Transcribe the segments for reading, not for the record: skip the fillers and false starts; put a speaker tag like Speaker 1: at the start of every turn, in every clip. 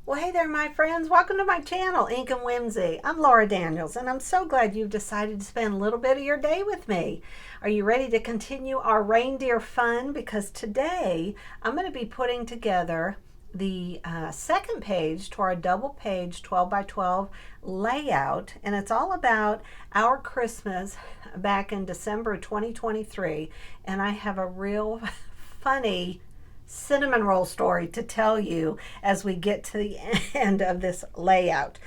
Speaker 1: Well, hey there, my friends. Welcome to my channel, Ink and Whimsy. I'm Laura Daniels, and I'm so glad you've decided to spend a little bit of your day with me. Are you ready to continue our reindeer fun? Because today I'm going to be putting together the second page to our double page 12 by 12 layout, and it's all about our Christmas back in December 2023. And I have a real funny cinnamon roll story to tell you as we get to the end of this layout.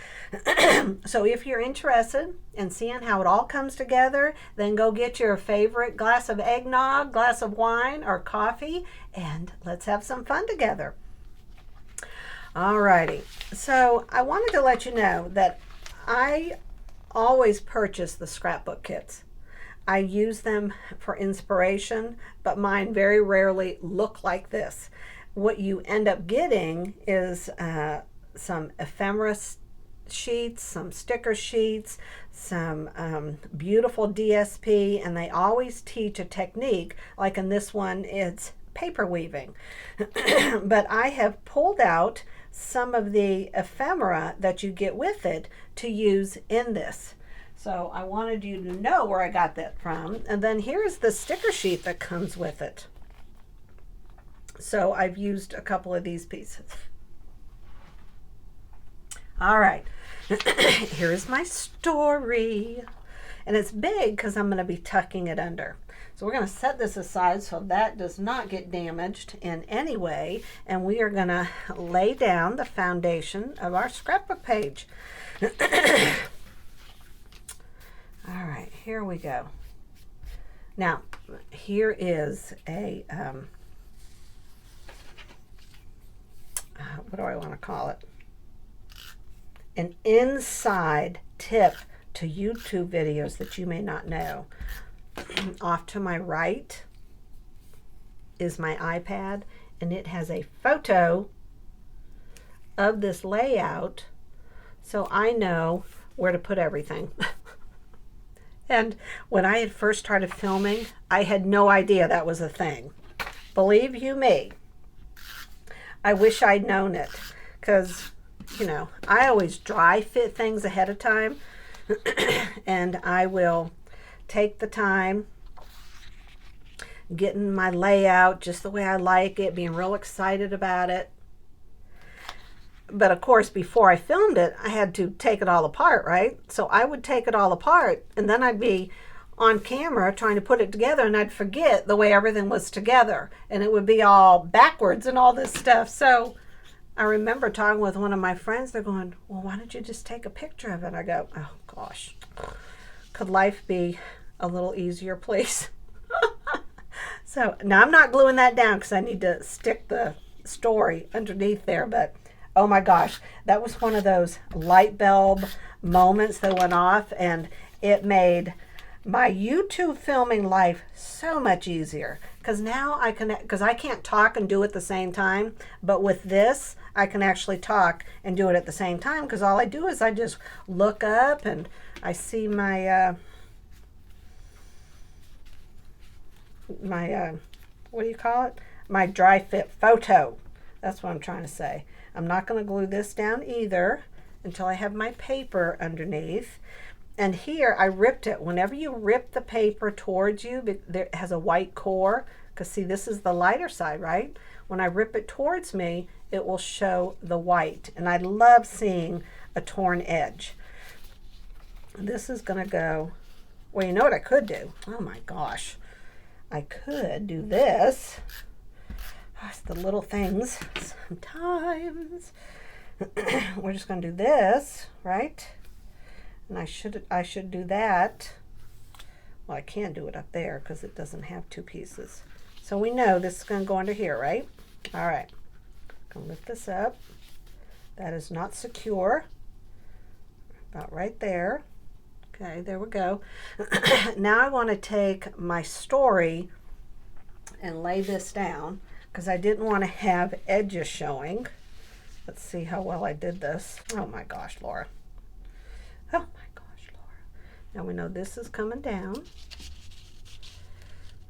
Speaker 1: So if you're interested in seeing how it all comes together, then go get your favorite glass of eggnog, glass of wine, or coffee, and let's have some fun together. Alrighty, so I wanted to let you know that I always purchase the scrapbook kits. I use them for inspiration, but mine very rarely look like this. What you end up getting is some ephemera sheets, some sticker sheets, some beautiful DSP, and they always teach a technique. Like in this one, it's paper weaving. But I have pulled out some of the ephemera that you get with it to use in this. So I wanted you to know where I got that from. And then here's the sticker sheet that comes with it. So I've used a couple of these pieces. All right, here's my story. And it's big because I'm going to be tucking it under. So we're going to set this aside so that does not get damaged in any way. And we are going to lay down the foundation of our scrapbook page. All right, here we go. Now, here is a, what do I want to call it? An inside tip to YouTube videos that you may not know. Off to my right is my iPad, and it has a photo of this layout, so I know where to put everything. And when I had first started filming, I had no idea that was a thing. Believe you me, I wish I'd known it, because, you know, I always dry fit things ahead of time, and I will take the time getting my layout just the way I like it, being real excited about it. But of course, before I filmed it, I had to take it all apart, right? So I would take it all apart, and then I'd be on camera trying to put it together, and I'd forget the way everything was together, and it would be all backwards and all this stuff. So I remember talking with one of my friends. They're going, well, why don't you just take a picture of it? I go, oh gosh, could life be a little easier, please? So now I'm not gluing that down because I need to stick the story underneath there, but oh my gosh, that was one of those light bulb moments that went off, and it made my YouTube filming life so much easier, because now I can, because I can't talk and do it at the same time, but with this I can actually talk and do it at the same time, because all I do is I just look up and I see my what do you call it? My dry fit photo. That's what I'm trying to say. I'm not going to glue this down either until I have my paper underneath. And here I ripped it. Whenever you rip the paper towards you, it has a white core, because see, this is the lighter side, right? When I rip it towards me, it will show the white. And I love seeing a torn edge. This is going to go, well, you know what I could do? Oh my gosh. I could do this. It's the little things sometimes. We're just going to do this, right? And I should do that. Well, I can't do it up there because it doesn't have two pieces. So we know this is going to go under here, right? All right. I'm going to lift this up. That is not secure. About right there. Okay, there we go. Now I want to take my story and lay this down, because I didn't want to have edges showing. Let's see how well I did this. Oh my gosh, Laura. Oh my gosh, Laura. Now we know this is coming down.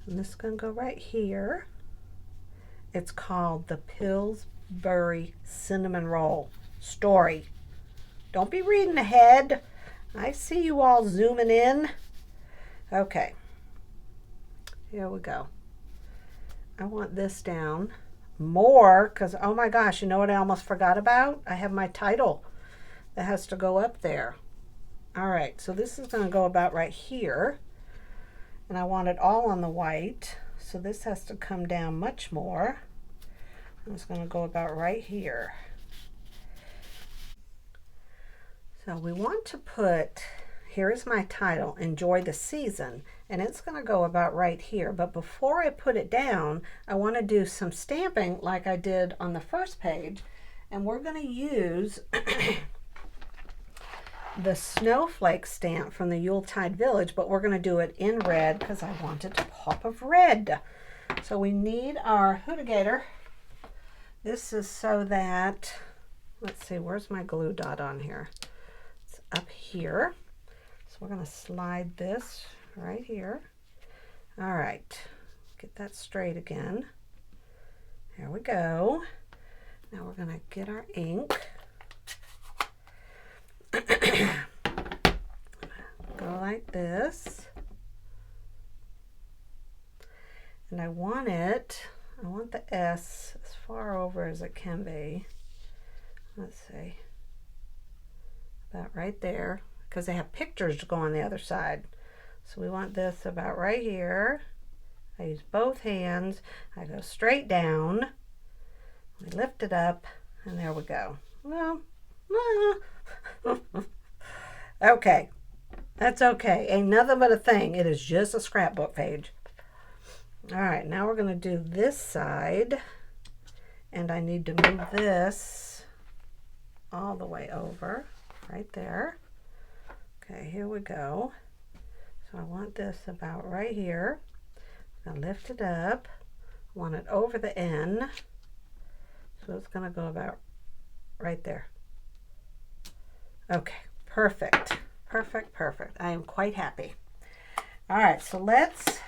Speaker 1: And this is going to go right here. It's called the Pillsbury Cinnamon Roll. story. Don't be reading ahead. I see you all zooming in. Okay, here we go. I want this down more because, oh my gosh, you know what I almost forgot about? I have my title that has to go up there. All right, so this is going to go about right here. And I want it all on the white. So this has to come down much more. And it's going to go about right here. So we want to put, here is my title, Enjoy the Season. And it's going to go about right here. But before I put it down, I want to do some stamping like I did on the first page. And we're going to use the snowflake stamp from the Yuletide Village, but we're going to do it in red because I wanted a pop of red. So we need our Hoot-A-Gator. This is so that, let's see, where's my glue dot on here? It's up here. So we're going to slide this right here. All right, get that straight again. There we go. Now we're going to get our ink. Go like this. And I want the S as far over as it can be. Let's see. About right there, because they have pictures to go on the other side. So we want this about right here. I use both hands. I go straight down. We lift it up, and there we go. Well, okay. That's okay. Ain't nothing but a thing. It is just a scrapbook page. All right, now we're going to do this side. And I need to move this all the way over. Right there. Okay, here we go. So I want this about right here. I'm going to lift it up. I want it over the end. So it's going to go about right there. Okay, perfect. Perfect, perfect. I am quite happy. All right, so let's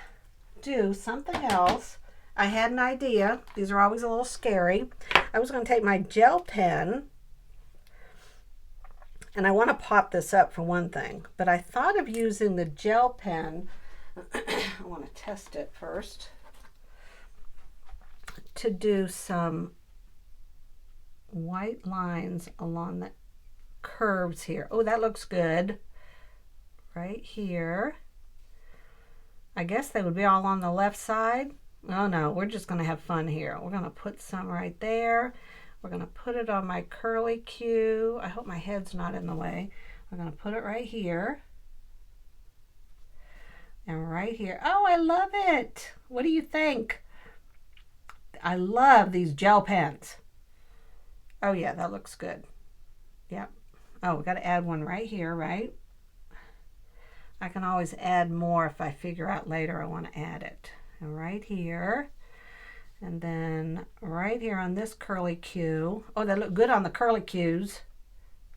Speaker 1: do something else. I had an idea. These are always a little scary. I was going to take my gel pen, and I want to pop this up for one thing, but I thought of using the gel pen. I want to test it first, to do some white lines along the curves here. Oh, that looks good. Right here. I guess they would be all on the left side. Oh no, we're just going to have fun here. We're going to put some right there. We're going to put it on my curly Q. I hope my head's not in the way. We're going to put it right here. And right here. Oh, I love it. What do you think? I love these gel pens. Oh yeah, that looks good. Yep. Oh, we got to add one right here, right? I can always add more if I figure out later I want to add it. And right here. And then right here on this curly Q. Oh, they look good on the curly Qs.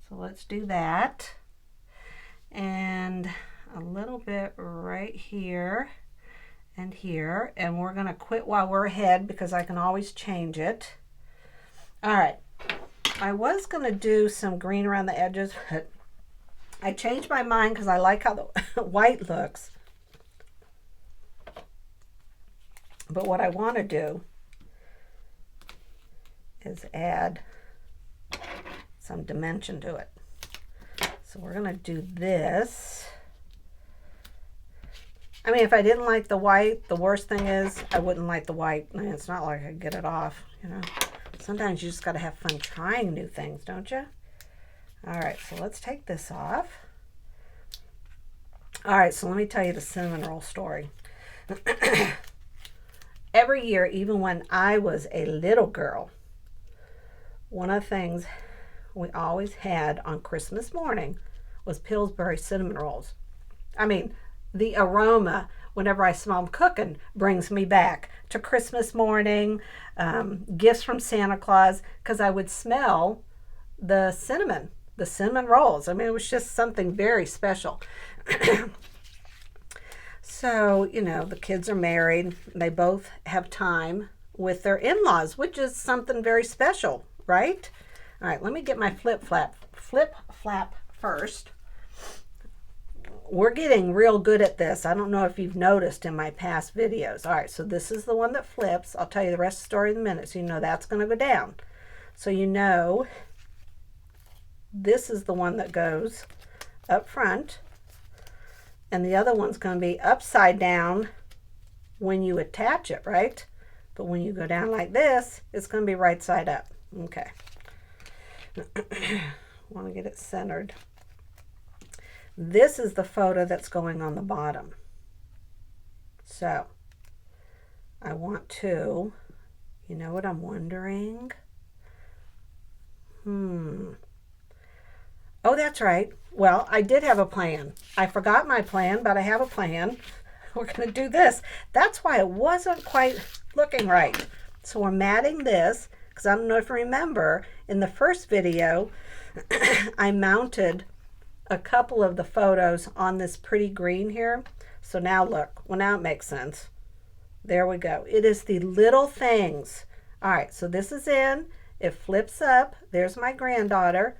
Speaker 1: So let's do that. And a little bit right here and here. And we're going to quit while we're ahead because I can always change it. All right. I was going to do some green around the edges, but I changed my mind because I like how the white looks. But what I want to do is add some dimension to it. So we're going to do this. I mean, if I didn't like the white, the worst thing is I wouldn't like the white. I mean, it's not like I could get it off, you know. Sometimes you just got to have fun trying new things, don't you? All right, so let's take this off. All right, so let me tell you the cinnamon roll story. Every year, even when I was a little girl, one of the things we always had on Christmas morning was Pillsbury cinnamon rolls. I mean, the aroma, whenever I smell them cooking, brings me back to Christmas morning, gifts from Santa Claus, because I would smell the cinnamon rolls. I mean, it was just something very special. So, you know, the kids are married. They both have time with their in-laws, which is something very special, right? All right, let me get my flip flap first. We're getting real good at this. I don't know if you've noticed in my past videos. All right, so this is the one that flips. I'll tell you the rest of the story in a minute, so you know that's going to go down. So you know this is the one that goes up front, and the other one's going to be upside down when you attach it, right? But when you go down like this, it's going to be right side up. Okay. Want to get it centered. This is the photo that's going on the bottom. So I want to, you know what I'm wondering? Oh, that's right. Well, I did have a plan. I forgot my plan, but I have a plan. We're going to do this. That's why it wasn't quite looking right. So we're matting this, because I don't know if you remember, in the first video, I mounted a couple of the photos on this pretty green here. So now look, well now it makes sense. There we go. It is the little things. All right, so this is in, it flips up. There's my granddaughter.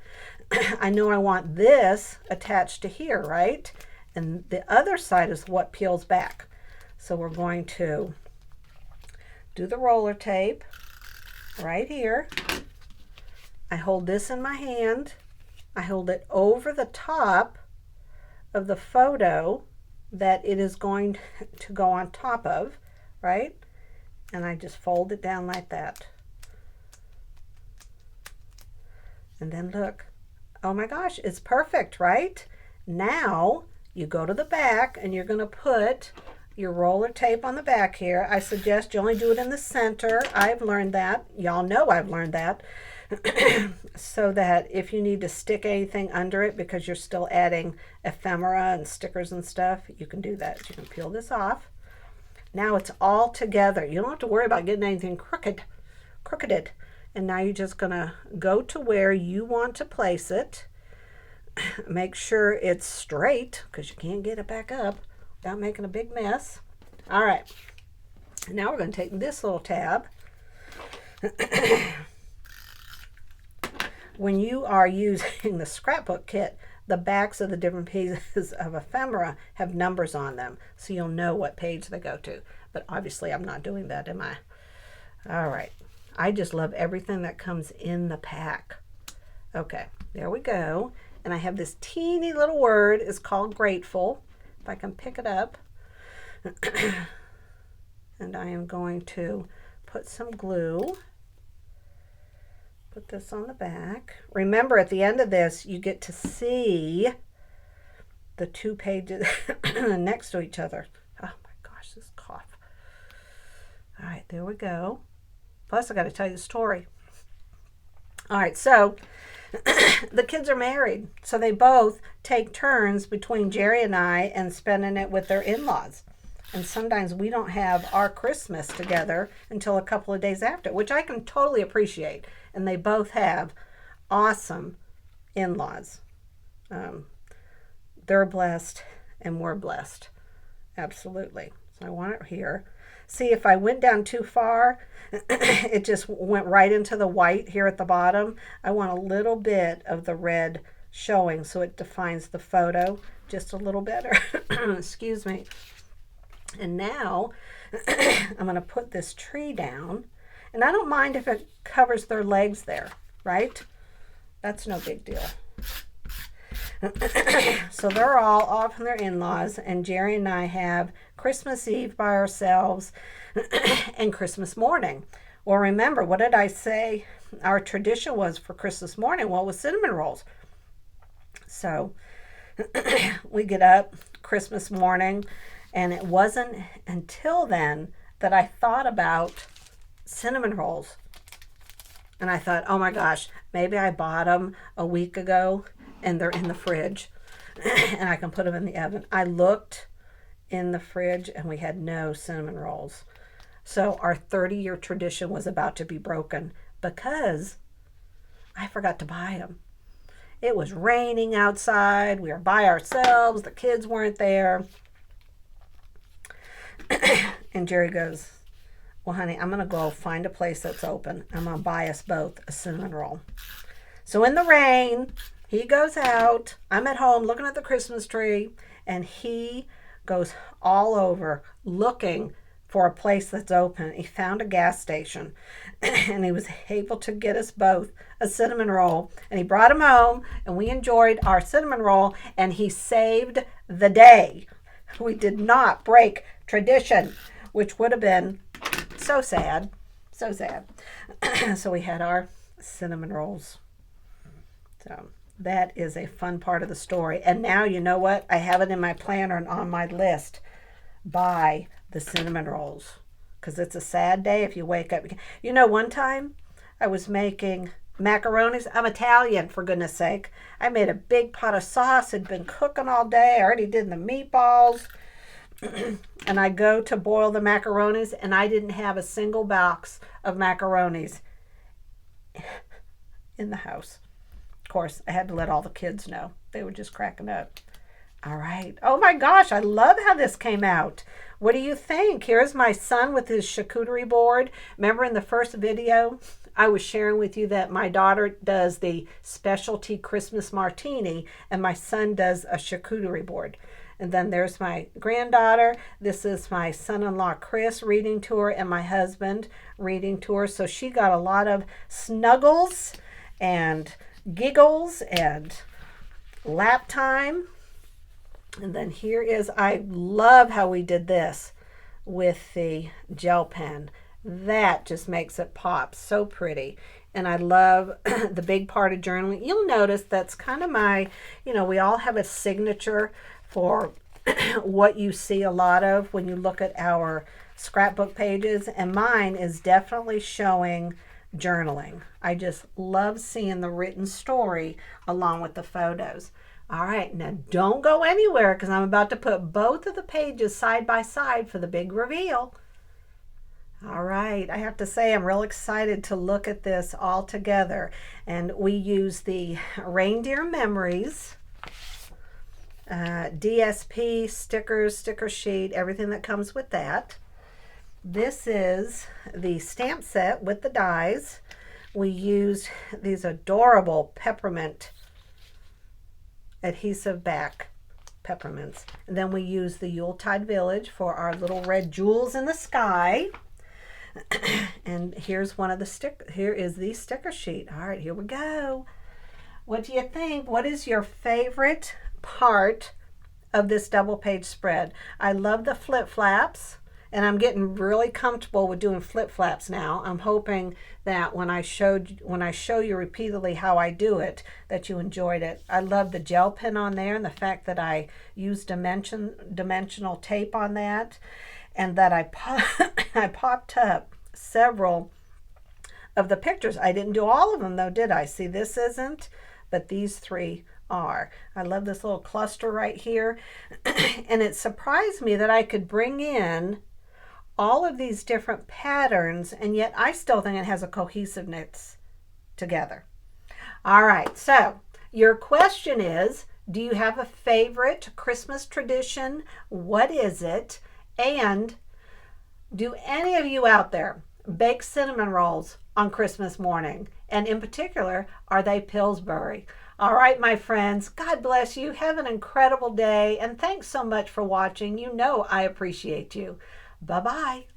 Speaker 1: I know I want this attached to here, right? And the other side is what peels back. So we're going to do the roller tape right here. I hold this in my hand. I hold it over the top of the photo that it is going to go on top of, right? And I just fold it down like that. And then look, oh my gosh, it's perfect, right? Now you go to the back and you're going to put your roller tape on the back here. I suggest you only do it in the center. I've learned that. Y'all know I've learned that. So that if you need to stick anything under it because you're still adding ephemera and stickers and stuff, you can do that. You can peel this off. Now it's all together. You don't have to worry about getting anything crooked. And now you're just gonna go to where you want to place it. Make sure it's straight because you can't get it back up without making a big mess. All right, now we're gonna take this little tab. When you are using the scrapbook kit, the backs of the different pieces of ephemera have numbers on them, so you'll know what page they go to. But obviously I'm not doing that, am I? All right. I just love everything that comes in the pack. Okay, there we go. And I have this teeny little word. It's called grateful. If I can pick it up. And I am going to put some glue. Put this on the back. Remember, at the end of this, you get to see the two pages next to each other. Oh my gosh, this cough. All right, there we go. Plus, I got to tell you the story. All right, so the kids are married. So they both take turns between Jerry and I and spending it with their in-laws. And sometimes we don't have our Christmas together until a couple of days after, which I can totally appreciate. And they both have awesome in-laws. They're blessed and we're blessed. Absolutely. So I want it here. See, if I went down too far, it just went right into the white here at the bottom. I want a little bit of the red showing so it defines the photo just a little better. Excuse me. And now I'm going to put this tree down. And I don't mind if it covers their legs there, right? That's no big deal. So they're all off from their in-laws, and Jerry and I have Christmas Eve by ourselves and Christmas morning. Well, remember, what did I say our tradition was for Christmas morning? Well, it was cinnamon rolls. So we get up Christmas morning, and it wasn't until then that I thought about cinnamon rolls. And I thought, oh my gosh, maybe I bought them a week ago and they're in the fridge and I can put them in the oven. I looked in the fridge and we had no cinnamon rolls. So our 30-year tradition was about to be broken because I forgot to buy them. It was raining outside. We were by ourselves. The kids weren't there. And Jerry goes, well, honey, I'm going to go find a place that's open. I'm going to buy us both a cinnamon roll. So in the rain, he goes out. I'm at home looking at the Christmas tree, and he goes all over looking for a place that's open. He found a gas station, and he was able to get us both a cinnamon roll, and he brought him home, and we enjoyed our cinnamon roll, and he saved the day. We did not break tradition, which would have been so sad, so sad. So we had our cinnamon rolls. So that is a fun part of the story. And now you know what? I have it in my planner and on my list. Buy the cinnamon rolls, because it's a sad day if you wake up. You know, one time I was making macaronis. I'm Italian, for goodness sake. I made a big pot of sauce. Had been cooking all day. I already did the meatballs. And I go to boil the macaronis, and I didn't have a single box of macaronis in the house. Of course, I had to let all the kids know. They were just cracking up. All right. Oh my gosh, I love how this came out. What do you think? Here's my son with his charcuterie board. Remember in the first video, I was sharing with you that my daughter does the specialty Christmas martini, and my son does a charcuterie board. And then there's my granddaughter. This is my son-in-law, Chris, reading to her, and my husband reading to her. So she got a lot of snuggles and giggles and lap time. And then here is, I love how we did this with the gel pen. That just makes it pop. So pretty. And I love the big part of journaling. You'll notice that's kind of my, we all have a signature for what you see a lot of when you look at our scrapbook pages. And mine is definitely showing journaling. I just love seeing the written story along with the photos. All right, now don't go anywhere, because I'm about to put both of the pages side by side for the big reveal. All right, I have to say I'm real excited to look at this all together. And we use the Reindeer Memories, DSP stickers, sticker sheet, everything that comes with that. This is the stamp set with the dies. We used these adorable peppermint adhesive back peppermints. And then we use the Yuletide Village for our little red jewels in the sky. And here's one of the here is the sticker sheet. All right, here we go. What do you think? What is your favorite part of this double page spread? I love the flip flaps, and I'm getting really comfortable with doing flip flaps now. I'm hoping that when I show you repeatedly how I do it, that you enjoyed it. I love the gel pen on there, and the fact that I used dimensional tape on that, and that I popped up several of the pictures. I didn't do all of them though, did I? See, this isn't, but these three are. I love this little cluster right here. And it surprised me that I could bring in all of these different patterns, and yet I still think it has a cohesiveness together. All right, so your question is, do you have a favorite Christmas tradition? What is it? And do any of you out there bake cinnamon rolls on Christmas morning? And in particular, are they Pillsbury? All right, my friends, God bless you. Have an incredible day. And thanks so much for watching. You know I appreciate you. Bye-bye.